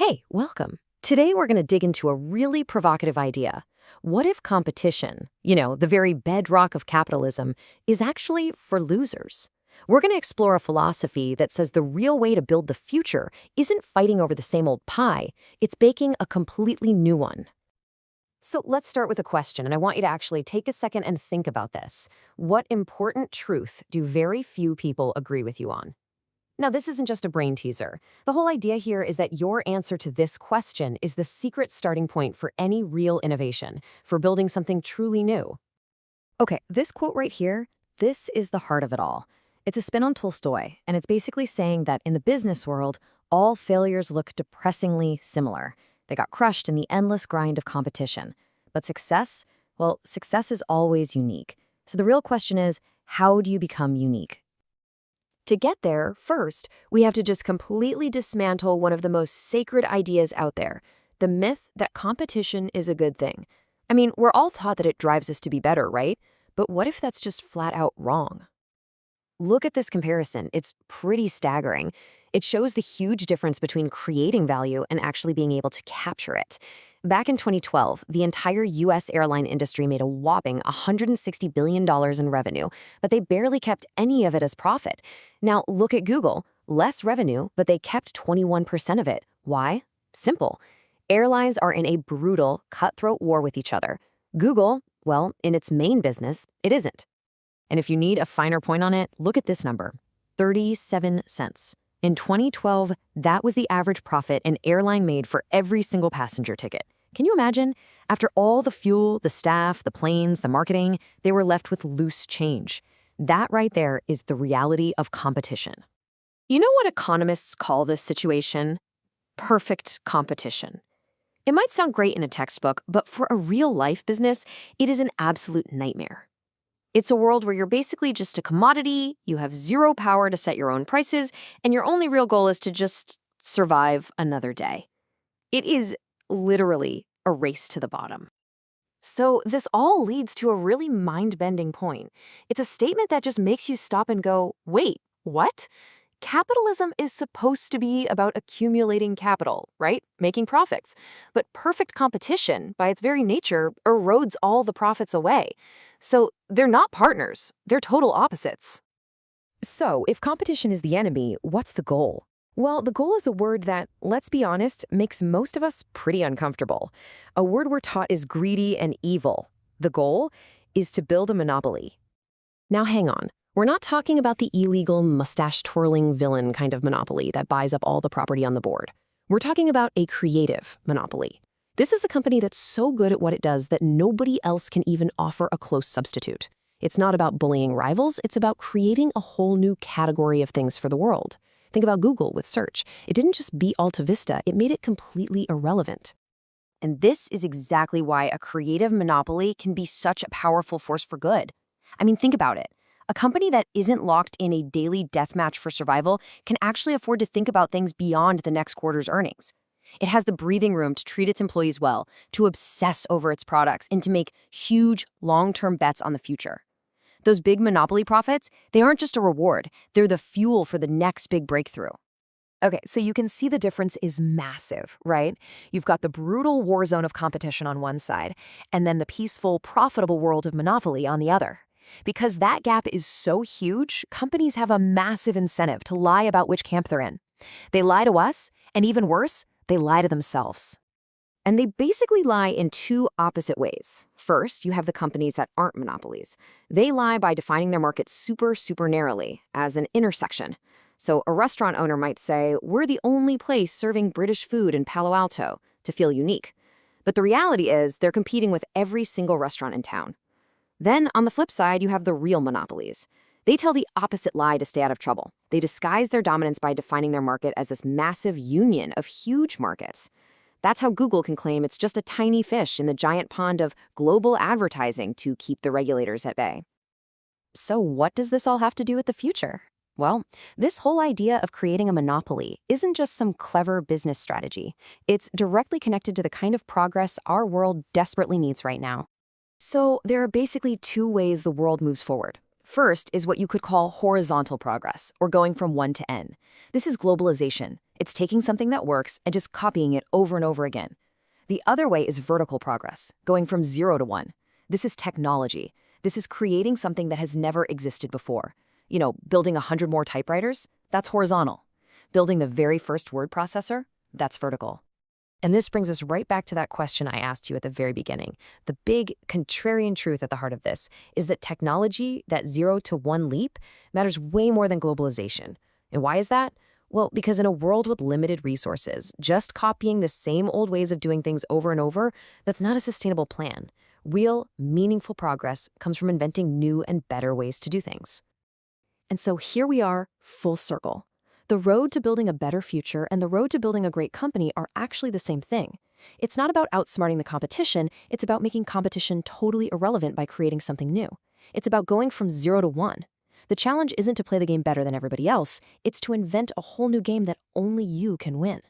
Hey, welcome. Today we're going to dig into a really provocative idea. What if competition, the very bedrock of capitalism, is actually for losers? We're going to explore a philosophy that says the real way to build the future isn't fighting over the same old pie, it's baking a completely new one. So let's start with a question, and I want you to actually take a second and think about this. What important truth do very few people agree with you on? Now, this isn't just a brain teaser. The whole idea here is that your answer to this question is the secret starting point for any real innovation, for building something truly new. Okay, this quote right here, this is the heart of it all. It's a spin on Tolstoy, and it's basically saying that in the business world, all failures look depressingly similar. They got crushed in the endless grind of competition. But success? Well, success is always unique. So the real question is, how do you become unique? To get there, first, we have to just completely dismantle one of the most sacred ideas out there, the myth that competition is a good thing. I mean, we're all taught that it drives us to be better, right? But what if that's just flat out wrong? Look at this comparison. It's pretty staggering. It shows the huge difference between creating value and actually being able to capture it. Back in 2012, the entire U.S. airline industry made a whopping $160 billion in revenue, but they barely kept any of it as profit. Now, look at Google. Less revenue, but they kept 21% of it. Why? Simple. Airlines are in a brutal, cutthroat war with each other. Google, well, in its main business, it isn't. And if you need a finer point on it, look at this number, 37 cents. In 2012, that was the average profit an airline made for every single passenger ticket. Can you imagine? After all the fuel, the staff, the planes, the marketing, they were left with loose change. That right there is the reality of competition. You know what economists call this situation? Perfect competition. It might sound great in a textbook, but for a real-life business, it is an absolute nightmare. It's a world where you're basically just a commodity, you have zero power to set your own prices, and your only real goal is to just survive another day. It is literally a race to the bottom. So this all leads to a really mind-bending point. It's a statement that just makes you stop and go, wait, what? Capitalism is supposed to be about accumulating capital, right? Making profits. But perfect competition, by its very nature, erodes all the profits away. So they're not partners, they're total opposites. So if competition is the enemy, what's the goal? Well, the goal is a word that, let's be honest, makes most of us pretty uncomfortable. A word we're taught is greedy and evil. The goal is to build a monopoly. Now hang on. We're not talking about the illegal, mustache-twirling villain kind of monopoly that buys up all the property on the board. We're talking about a creative monopoly. This is a company that's so good at what it does that nobody else can even offer a close substitute. It's not about bullying rivals, it's about creating a whole new category of things for the world. Think about Google with search. It didn't just beat Alta Vista, it made it completely irrelevant. And this is exactly why a creative monopoly can be such a powerful force for good. I mean, think about it. A company that isn't locked in a daily deathmatch for survival can actually afford to think about things beyond the next quarter's earnings. It has the breathing room to treat its employees well, to obsess over its products, and to make huge, long-term bets on the future. Those big monopoly profits, they aren't just a reward, they're the fuel for the next big breakthrough. Okay, so you can see the difference is massive, right? You've got the brutal war zone of competition on one side, and then the peaceful, profitable world of monopoly on the other. Because that gap is so huge, companies have a massive incentive to lie about which camp they're in. They lie to us, and even worse, they lie to themselves. And they basically lie in two opposite ways. First, you have the companies that aren't monopolies. They lie by defining their market super narrowly, as an intersection. So a restaurant owner might say, we're the only place serving British food in Palo Alto, to feel unique. But the reality is they're competing with every single restaurant in town. Then, on the flip side, you have the real monopolies. They tell the opposite lie to stay out of trouble. They disguise their dominance by defining their market as this massive union of huge markets. That's how Google can claim it's just a tiny fish in the giant pond of global advertising to keep the regulators at bay. So what does this all have to do with the future? Well, this whole idea of creating a monopoly isn't just some clever business strategy. It's directly connected to the kind of progress our world desperately needs right now. So there are basically two ways the world moves forward. First is what you could call horizontal progress, or going from 1 to n. This is globalization. It's taking something that works and just copying it over and over again. The other way is vertical progress, going from 0 to 1. This is technology. This is creating something that has never existed before. Building 100 more typewriters? That's horizontal. Building the very first word processor? That's vertical. And this brings us right back to that question I asked you at the very beginning. The big contrarian truth at the heart of this is that technology, that 0 to 1 leap, matters way more than globalization. And why is that? Well, because in a world with limited resources, just copying the same old ways of doing things over and over, that's not a sustainable plan. Real, meaningful progress comes from inventing new and better ways to do things. And so here we are, full circle. The road to building a better future and the road to building a great company are actually the same thing. It's not about outsmarting the competition, it's about making competition totally irrelevant by creating something new. It's about going from 0 to 1. The challenge isn't to play the game better than everybody else, it's to invent a whole new game that only you can win.